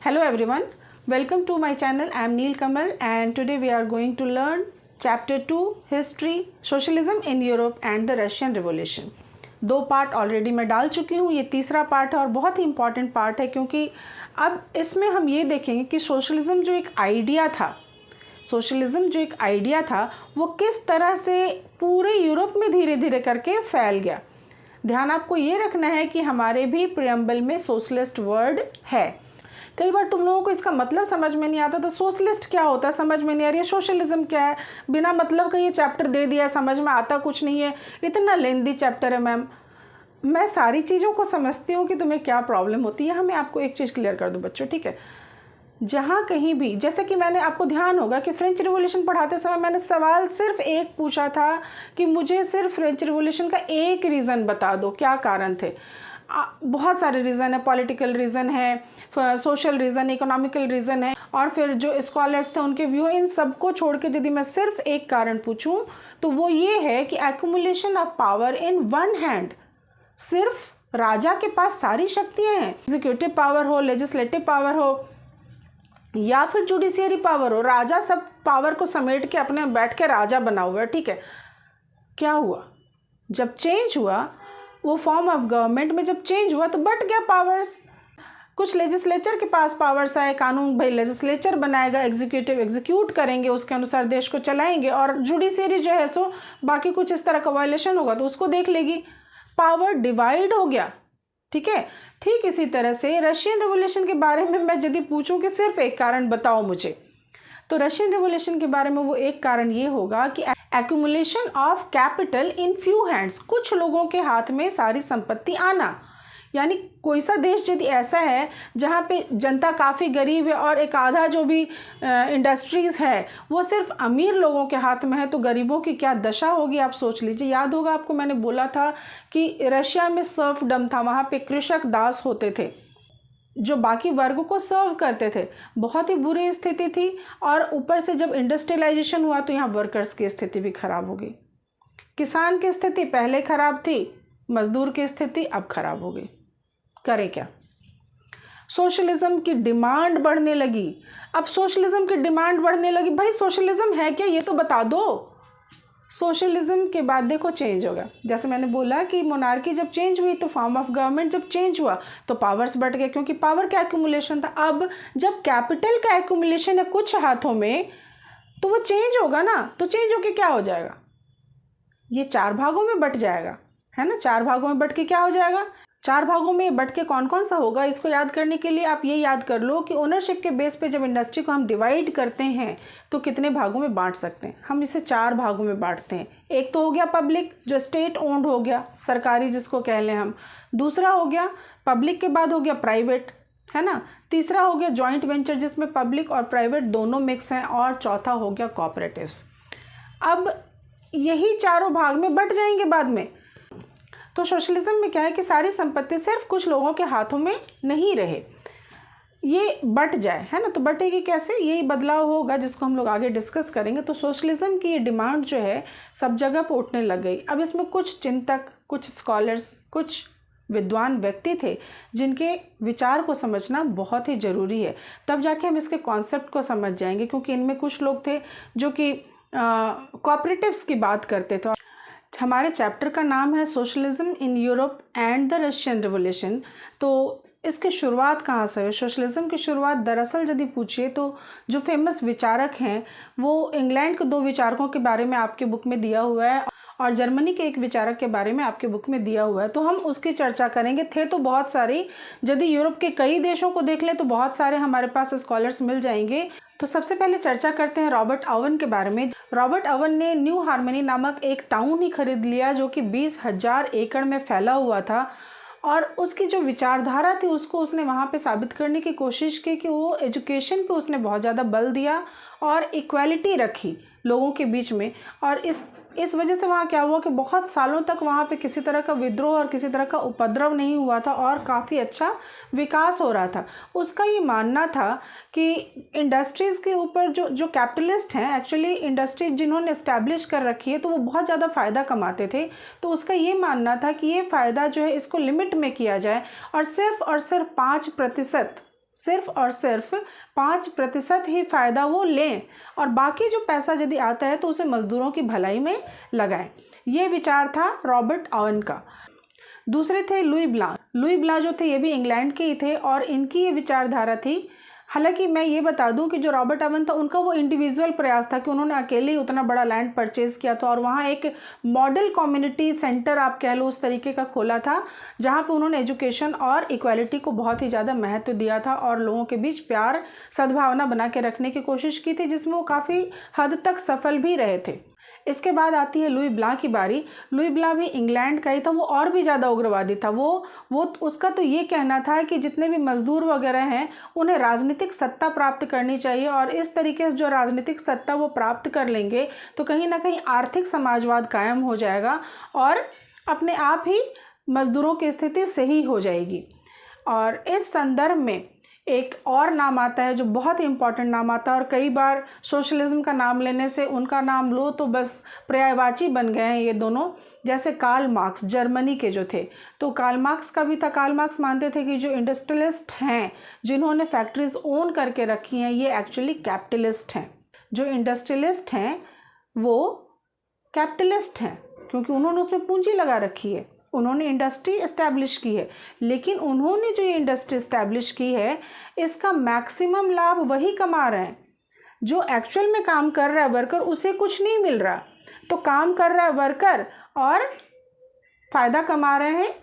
Hello everyone, welcome to my channel. I am Neel Kamal and today we are going to learn Chapter 2 History, Socialism in Europe and the Russian Revolution. 2 part already मैं डाल चुकी हूँ, ये तीसरा part है और बहुत ही important part है क्योंकि अब इसमें हम ये देखेंगे कि सोशलिज़म जो एक आइडिया था वो किस तरह से पूरे यूरोप में धीरे धीरे करके फैल गया। ध्यान आपको ये रखना है कि हमारे भी प्रियम्बल में सोशलिस्ट वर्ड है। कई बार तुम लोगों को इसका मतलब समझ में नहीं आता, तो सोशलिस्ट क्या होता है समझ में नहीं आ रही है, सोशलिज्म क्या है, बिना मतलब का ये चैप्टर दे दिया, समझ में आता कुछ नहीं है, इतना लेंदी चैप्टर है। मैम मैं सारी चीज़ों को समझती हूँ कि तुम्हें क्या प्रॉब्लम होती है। हमें आपको एक चीज़ क्लियर कर दूँ बच्चों, ठीक है। जहाँ कहीं भी, जैसे कि मैंने आपको ध्यान होगा कि फ्रेंच रिवॉल्यूशन पढ़ाते समय मैंने सवाल सिर्फ एक पूछा था कि मुझे सिर्फ फ्रेंच रिवॉल्यूशन का एक रीज़न बता दो, क्या कारण थे। बहुत सारे रीज़न है, पॉलिटिकल रीज़न है, सोशल रीज़न, इकोनॉमिकल रीज़न है, और फिर जो स्कॉलर्स थे उनके व्यू, इन सबको छोड़ के यदि मैं सिर्फ एक कारण पूछूं तो वो ये है कि accumulation of power in one hand. सिर्फ राजा के पास सारी शक्तियां हैं, एग्जीक्यूटिव पावर हो, लेजिस्लेटिव पावर हो या फिर जुडिशियरी पावर हो, राजा सब पावर को समेट के अपने बैठ के राजा बना हुआ है, ठीक है। क्या हुआ, जब चेंज हुआ वो फॉर्म ऑफ गवर्नमेंट में जब चेंज हुआ तो बट गया पावर्स। कुछ लेजिस्लेचर के पास पावर्स आए, कानून भाई लेजिस्लेचर बनाएगा, एग्जीक्यूटिव एग्जीक्यूट करेंगे, उसके अनुसार देश को चलाएंगे, और जुडिशियरी जो है सो बाकी कुछ इस तरह का वायलेशन होगा तो उसको देख लेगी। पावर डिवाइड हो गया, ठीक है। ठीक इसी तरह से रशियन रिवॉल्यूशन के बारे में मैं यदि पूछूं कि सिर्फ एक कारण बताओ मुझे, तो रशियन रिवॉल्यूशन के बारे में वो एक कारण ये होगा कि accumulation of capital in few hands, कुछ लोगों के हाथ में सारी संपत्ति आना। यानी कोई सा देश यदि ऐसा है जहाँ पे जनता काफ़ी गरीब है और एक आधा जो भी इंडस्ट्रीज़ है वो सिर्फ अमीर लोगों के हाथ में है, तो गरीबों की क्या दशा होगी आप सोच लीजिए। याद होगा आपको मैंने बोला था कि रशिया में सर्फडम था, वहाँ पे कृषक दास होते थे जो बाकी वर्ग को सर्व करते थे। बहुत ही बुरी स्थिति थी, और ऊपर से जब इंडस्ट्रियलाइजेशन हुआ तो यहाँ वर्कर्स की स्थिति भी खराब हो गई। किसान की स्थिति पहले खराब थी, मजदूर की स्थिति अब खराब हो गई। करें क्या। सोशलिज्म की डिमांड बढ़ने लगी। अब सोशलिज्म की डिमांड बढ़ने लगी, भाई सोशलिज्म है क्या ये तो बता दो। सोशलिज्म के बाद देखो चेंज होगा, जैसे मैंने बोला कि मोनार्की जब चेंज हुई तो फॉर्म ऑफ गवर्नमेंट जब चेंज हुआ तो पावर्स बढ़ गए, क्योंकि पावर का एक्यूमुलेशन था। अब जब कैपिटल का एक्यूमुलेशन है कुछ हाथों में तो वो चेंज होगा ना, तो चेंज होके क्या हो जाएगा, ये 4 भागों में बट जाएगा, है ना। 4 भागों में बट के क्या हो जाएगा, 4 भागों में बट के कौन कौन सा होगा, इसको याद करने के लिए आप ये याद कर लो कि ओनरशिप के बेस पे जब इंडस्ट्री को हम डिवाइड करते हैं तो कितने भागों में बांट सकते हैं। हम इसे 4 भागों में बांटते हैं। एक तो हो गया पब्लिक, जो स्टेट ओन्ड हो गया, सरकारी जिसको कह लें हम। दूसरा हो गया पब्लिक के बाद हो गया प्राइवेट, है ना। तीसरा हो गया जॉइंट वेंचर जिसमें पब्लिक और प्राइवेट दोनों मिक्स हैं, और चौथा हो गया कोऑपरेटिव्स। अब यही चारों भाग में बट जाएंगे बाद में। तो सोशलिज्म में क्या है कि सारी संपत्ति सिर्फ कुछ लोगों के हाथों में नहीं रहे, ये बट जाए, है ना। तो बटेगी कैसे, यही बदलाव होगा जिसको हम लोग आगे डिस्कस करेंगे। तो सोशलिज्म की ये डिमांड जो है सब जगह पर उठने लग गई। अब इसमें कुछ चिंतक, कुछ स्कॉलर्स, कुछ विद्वान व्यक्ति थे जिनके विचार को समझना बहुत ही ज़रूरी है, तब जाके हम इसके कॉन्सेप्ट को समझ जाएंगे। क्योंकि इनमें कुछ लोग थे जो कि कोऑपरेटिव्स की बात करते थे। हमारे चैप्टर का नाम है socialism in Europe and the Russian revolution. तो इसकी शुरुआत कहाँ से है, सोशलिज्म की शुरुआत दरअसल यदि पूछिए तो जो फेमस विचारक हैं वो इंग्लैंड के 2 विचारकों के बारे में आपके बुक में दिया हुआ है, और जर्मनी के एक विचारक के बारे में आपके बुक में दिया हुआ है। तो हम उसकी चर्चा करेंगे। थे तो बहुत सारी, यदि यूरोप के कई देशों को देख लें तो बहुत सारे हमारे पास स्कॉलर्स मिल जाएंगे। तो सबसे पहले चर्चा करते हैं रॉबर्ट ओवन के बारे में। रॉबर्ट ओवन ने न्यू हार्मनी नामक एक टाउन ही खरीद लिया जो कि 20,000 एकड़ में फैला हुआ था, और उसकी जो विचारधारा थी उसको उसने वहाँ पे साबित करने की कोशिश की कि वो एजुकेशन पे उसने बहुत ज़्यादा बल दिया और इक्वालिटी रखी लोगों के बीच में। और इस वजह से वहाँ क्या हुआ कि बहुत सालों तक वहाँ पे किसी तरह का विद्रोह और किसी तरह का उपद्रव नहीं हुआ था, और काफ़ी अच्छा विकास हो रहा था। उसका ये मानना था कि इंडस्ट्रीज़ के ऊपर जो कैपिटलिस्ट हैं, एक्चुअली इंडस्ट्रीज जिन्होंने इस्टेब्लिश कर रखी है तो वो बहुत ज़्यादा फ़ायदा कमाते थे। तो उसका ये मानना था कि ये फ़ायदा जो है इसको लिमिट में किया जाए, और सिर्फ 5% सिर्फ और सिर्फ 5% ही फ़ायदा वो लें और बाकी जो पैसा यदि आता है तो उसे मज़दूरों की भलाई में लगाएं। ये विचार था रॉबर्ट ओवन का। दूसरे थे लुई ब्लां। लुई ब्लां जो थे ये भी इंग्लैंड के ही थे और इनकी ये विचारधारा थी। हालांकि मैं ये बता दूं कि जो रॉबर्ट ओवन था उनका वो इंडिविजुअल प्रयास था कि उन्होंने अकेले ही उतना बड़ा लैंड परचेज किया था और वहाँ एक मॉडल कम्युनिटी सेंटर आप कह लो उस तरीके का खोला था, जहाँ पे उन्होंने एजुकेशन और इक्वालिटी को बहुत ही ज़्यादा महत्व दिया था और लोगों के बीच प्यार सद्भावना बना के रखने की कोशिश की थी, जिसमें वो काफ़ी हद तक सफल भी रहे थे। इसके बाद आती है लुई ब्लां की बारी। लुई ब्लां भी इंग्लैंड का ही था, वो और भी ज़्यादा उग्रवादी था। वो उसका तो ये कहना था कि जितने भी मज़दूर वगैरह हैं उन्हें राजनीतिक सत्ता प्राप्त करनी चाहिए और इस तरीके से जो राजनीतिक सत्ता वो प्राप्त कर लेंगे तो कहीं ना कहीं आर्थिक समाजवाद कायम हो जाएगा और अपने आप ही मज़दूरों की स्थिति सही हो जाएगी। और इस संदर्भ में एक और नाम आता है जो बहुत ही इम्पॉर्टेंट नाम आता है और कई बार सोशलिज्म का नाम लेने से उनका नाम लो तो बस पर्यायवाची बन गए हैं ये दोनों, जैसे कार्ल मार्क्स जर्मनी के जो थे। तो कार्ल मार्क्स का भी था। कार्ल मार्क्स मानते थे कि जो इंडस्ट्रियलिस्ट हैं जिन्होंने फैक्ट्रीज ओन करके रखी हैं ये एक्चुअली कैपिटलिस्ट हैं। जो इंडस्ट्रियलिस्ट हैं वो कैपिटलिस्ट हैं क्योंकि उन्होंने उसमें पूंजी लगा रखी है, उन्होंने इंडस्ट्री इस्टेब्लिश की है। लेकिन उन्होंने जो ये इंडस्ट्री इस्टेब्लिश की है इसका मैक्सिमम लाभ वही कमा रहे हैं। जो एक्चुअल में काम कर रहा है वर्कर उसे कुछ नहीं मिल रहा, तो काम कर रहा है वर्कर और फ़ायदा कमा रहे हैं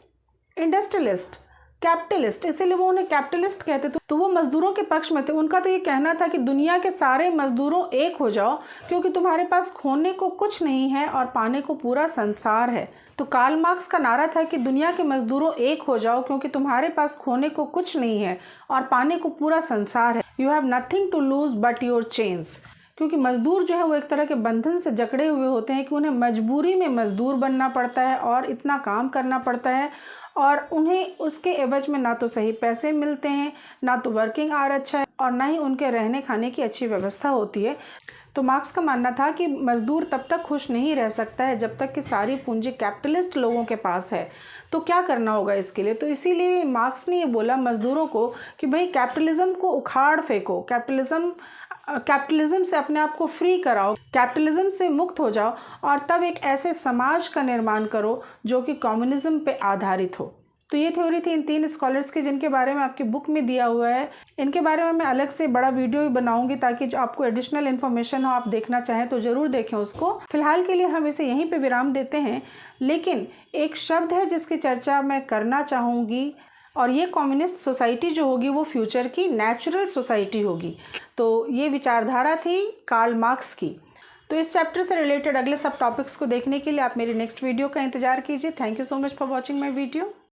इंडस्ट्रियलिस्ट, कैपिटलिस्ट, इसीलिए वो उन्हें कैपिटलिस्ट कहते थे। तो वो मज़दूरों के पक्ष में थे। उनका तो ये कहना था कि दुनिया के सारे मज़दूरों एक हो जाओ क्योंकि तुम्हारे पास खोने को कुछ नहीं है और पाने को पूरा संसार है। तो कार्ल मार्क्स का नारा था कि दुनिया के मज़दूरों एक हो जाओ क्योंकि तुम्हारे पास खोने को कुछ नहीं है और पाने को पूरा संसार है। You have nothing to lose but your chains. क्योंकि मज़दूर जो है वो एक तरह के बंधन से जकड़े हुए होते हैं कि उन्हें मजबूरी में मज़दूर बनना पड़ता है और इतना काम करना पड़ता है और उन्हें उसके एवज में ना तो सही पैसे मिलते हैं, ना तो वर्किंग आवर अच्छा है और ना ही उनके रहने खाने की अच्छी व्यवस्था होती है। तो मार्क्स का मानना था कि मज़दूर तब तक खुश नहीं रह सकता है जब तक कि सारी पूंजी कैपिटलिस्ट लोगों के पास है। तो क्या करना होगा इसके लिए? तो इसीलिए मार्क्स ने ये बोला मज़दूरों को कि भाई कैपिटलिज्म को उखाड़ फेंको, कैपिटलिज्म से अपने आप को फ्री कराओ, कैपिटलिज्म से मुक्त हो जाओ और तब एक ऐसे समाज का निर्माण करो जो कि कम्युनिज्म पे आधारित हो। तो ये थ्योरी थी इन 3 स्कॉलर्स की जिनके बारे में आपकी बुक में दिया हुआ है। इनके बारे में मैं अलग से बड़ा वीडियो भी बनाऊंगी ताकि जो आपको एडिशनल इन्फॉर्मेशन हो आप देखना चाहें तो ज़रूर देखें उसको। फिलहाल के लिए हम इसे यहीं पे विराम देते हैं, लेकिन एक शब्द है जिसकी चर्चा मैं करना चाहूँगी और ये कम्युनिस्ट सोसाइटी जो होगी वो फ्यूचर की नेचुरल सोसाइटी होगी। तो ये विचारधारा थी कार्ल मार्क्स की। तो इस चैप्टर से रिलेटेड अगले सब टॉपिक्स को देखने के लिए आप मेरी नेक्स्ट वीडियो का इंतजार कीजिए। Thank you so much for watching my video.